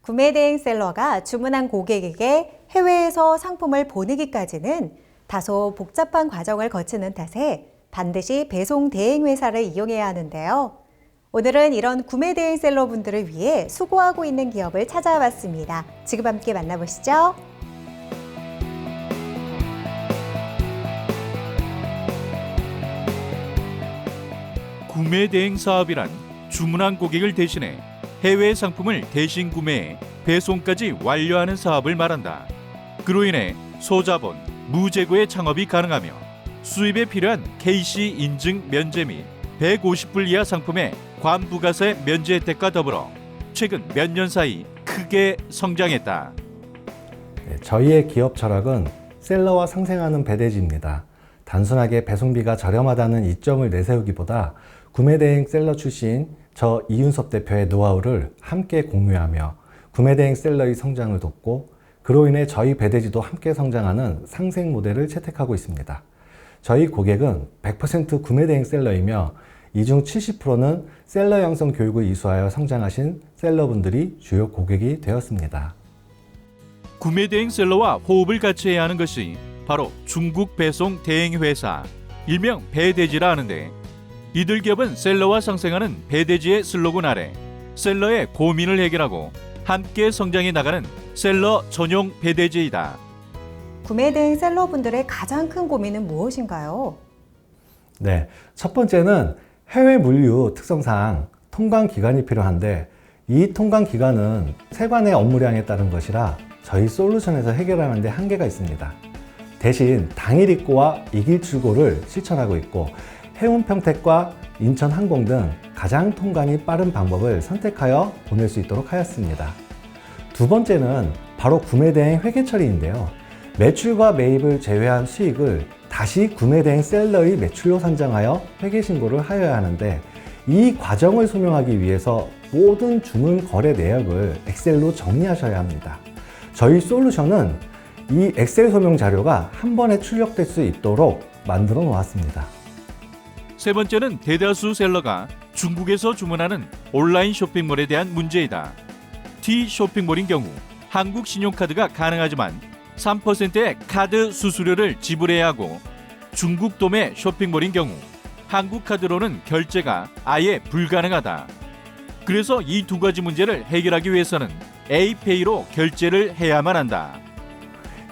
구매 대행 셀러가 주문한 고객에게 해외에서 상품을 보내기까지는 다소 복잡한 과정을 거치는 탓에 반드시 배송 대행 회사를 이용해야 하는데요. 오늘은 이런 구매 대행 셀러분들을 위해 수고하고 있는 기업을 찾아봤습니다. 지금 함께 만나보시죠. 구매 대행 사업이란 주문한 고객을 대신해 해외 상품을 대신 구매해 배송까지 완료하는 사업을 말한다. 그로 인해 소자본, 무재고의 창업이 가능하며 수입에 필요한 KC 인증 면제 및 150불 이하 상품의 관부가세 면제 혜택과 더불어 최근 몇 년 사이 크게 성장했다. 저희의 기업 철학은 셀러와 상생하는 배대지입니다. 단순하게 배송비가 저렴하다는 이점을 내세우기보다 구매 대행 셀러 출신 저 이윤섭 대표의 노하우를 함께 공유하며 구매 대행 셀러의 성장을 돕고 그로 인해 저희 배대지도 함께 성장하는 상생 모델을 채택하고 있습니다. 저희 고객은 100% 구매 대행 셀러이며 이 중 70%는 셀러 양성 교육을 이수하여 성장하신 셀러분들이 주요 고객이 되었습니다. 구매 대행 셀러와 호흡을 같이 해야 하는 것이 바로 중국 배송 대행 회사, 일명 배대지라 하는데, 이들 기업은 셀러와 상생하는 배대지의 슬로건 아래 셀러의 고민을 해결하고 함께 성장해 나가는 셀러 전용 배대지이다. 구매 대행 셀러분들의 가장 큰 고민은 무엇인가요? 네, 첫 번째는 해외 물류 특성상 통관 기간이 필요한데 이 통관 기간은 세관의 업무량에 따른 것이라 저희 솔루션에서 해결하는 데 한계가 있습니다. 대신 당일 입고와 이길 출고를 실천하고 있고 해운평택과 인천항공 등 가장 통관이 빠른 방법을 선택하여 보낼 수 있도록 하였습니다. 두 번째는 바로 구매 대행 회계 처리인데요. 매출과 매입을 제외한 수익을 다시 구매 대행 셀러의 매출로 산정하여 회계 신고를 하여야 하는데 이 과정을 소명하기 위해서 모든 주문 거래 내역을 엑셀로 정리하셔야 합니다. 저희 솔루션은 이 엑셀 소명 자료가 한 번에 출력될 수 있도록 만들어 놓았습니다. 세 번째는 대다수 셀러가 중국에서 주문하는 온라인 쇼핑몰에 대한 문제이다. T 쇼핑몰인 경우 한국 신용카드가 가능하지만 3%의 카드 수수료를 지불해야 하고, 중국 도매 쇼핑몰인 경우 한국 카드로는 결제가 아예 불가능하다. 그래서 이 두 가지 문제를 해결하기 위해서는 A페이로 결제를 해야만 한다.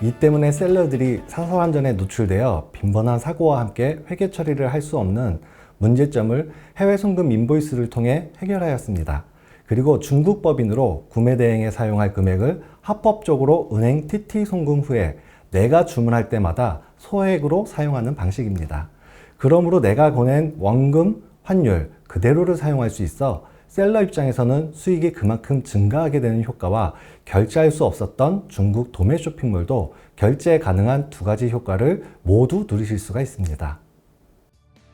이 때문에 셀러들이 사서안전에 노출되어 빈번한 사고와 함께 회계 처리를 할 수 없는 문제점을 해외 송금 인보이스를 통해 해결하였습니다. 그리고 중국 법인으로 구매 대행에 사용할 금액을 합법적으로 은행 TT 송금 후에 내가 주문할 때마다 소액으로 사용하는 방식입니다. 그러므로 내가 보낸 원금, 환율 그대로를 사용할 수 있어 셀러 입장에서는 수익이 그만큼 증가하게 되는 효과와 결제할 수 없었던 중국 도매 쇼핑몰도 결제 가능한 두 가지 효과를 모두 누리실 수가 있습니다.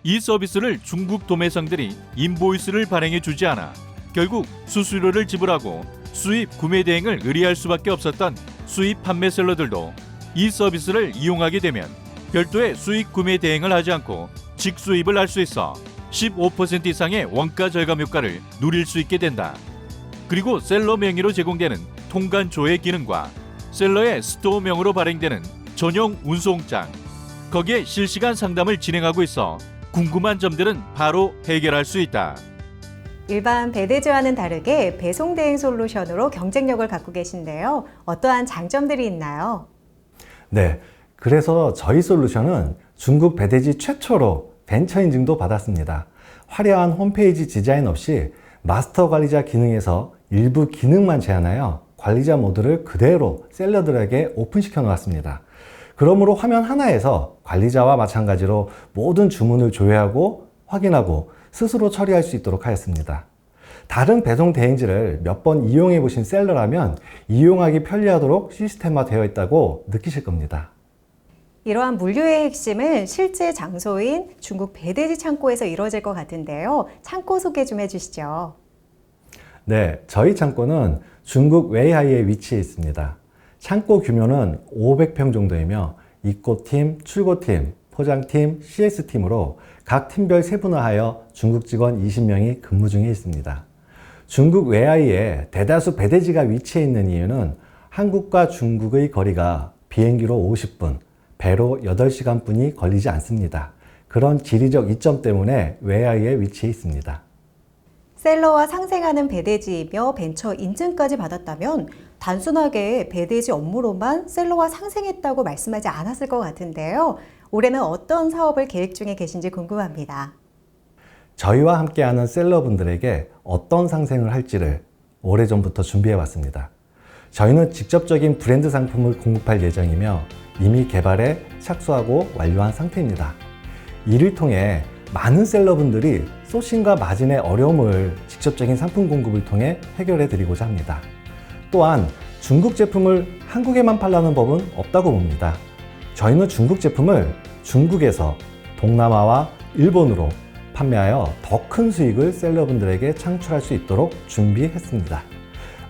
이 서비스를 중국 도매상들이 인보이스를 발행해 주지 않아 결국 수수료를 지불하고 수입 구매 대행을 의뢰할 수밖에 없었던 수입 판매 셀러들도 이 서비스를 이용하게 되면 별도의 수익 구매 대행을 하지 않고 직수입을 할 수 있어 15% 이상의 원가 절감 효과를 누릴 수 있게 된다. 그리고 셀러 명의로 제공되는 통관 조회 기능과 셀러의 스토어명으로 발행되는 전용 운송장, 거기에 실시간 상담을 진행하고 있어 궁금한 점들은 바로 해결할 수 있다. 일반 배대지와는 다르게 배송 대행 솔루션으로 경쟁력을 갖고 계신데요. 어떠한 장점들이 있나요? 네, 그래서 저희 솔루션은 중국 배대지 최초로 벤처 인증도 받았습니다. 화려한 홈페이지 디자인 없이 마스터 관리자 기능에서 일부 기능만 제한하여 관리자 모드를 그대로 셀러들에게 오픈시켜 놓았습니다. 그러므로 화면 하나에서 관리자와 마찬가지로 모든 주문을 조회하고 확인하고 스스로 처리할 수 있도록 하였습니다. 다른 배송 대행지를 몇 번 이용해 보신 셀러라면 이용하기 편리하도록 시스템화되어 있다고 느끼실 겁니다. 이러한 물류의 핵심은 실제 장소인 중국 배대지 창고에서 이루어질 것 같은데요. 창고 소개 좀 해주시죠. 네, 저희 창고는 중국 웨이하이에 위치해 있습니다. 창고 규모는 500평 정도이며 입고팀, 출고팀, 포장팀, CS팀으로 각 팀별 세분화하여 중국 직원 20명이 근무 중에 있습니다. 중국 외하위에 대다수 배대지가 위치해 있는 이유는 한국과 중국의 거리가 비행기로 50분, 배로 8시간뿐이 걸리지 않습니다. 그런 지리적 이점 때문에 외하위에 위치해 있습니다. 셀러와 상생하는 배대지이며 벤처 인증까지 받았다면 단순하게 배대지 업무로만 셀러와 상생했다고 말씀하지 않았을 것 같은데요. 올해는 어떤 사업을 계획 중에 계신지 궁금합니다. 저희와 함께하는 셀러분들에게 어떤 상생을 할지를 오래전부터 준비해 왔습니다. 저희는 직접적인 브랜드 상품을 공급할 예정이며 이미 개발에 착수하고 완료한 상태입니다. 이를 통해 많은 셀러분들이 소싱과 마진의 어려움을 직접적인 상품 공급을 통해 해결해 드리고자 합니다. 또한 중국 제품을 한국에만 팔라는 법은 없다고 봅니다. 저희는 중국 제품을 중국에서 동남아와 일본으로 판매하여 더 큰 수익을 셀러분들에게 창출할 수 있도록 준비했습니다.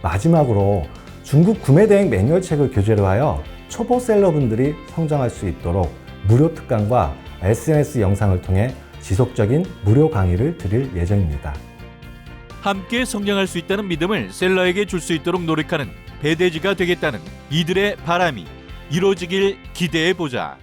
마지막으로 중국 구매 대행 매뉴얼 책을 교재로 하여 초보 셀러분들이 성장할 수 있도록 무료 특강과 SNS 영상을 통해 지속적인 무료 강의를 드릴 예정입니다. 함께 성장할 수 있다는 믿음을 셀러에게 줄 수 있도록 노력하는 배대지가 되겠다는 이들의 바람이 이루어지길 기대해 보자.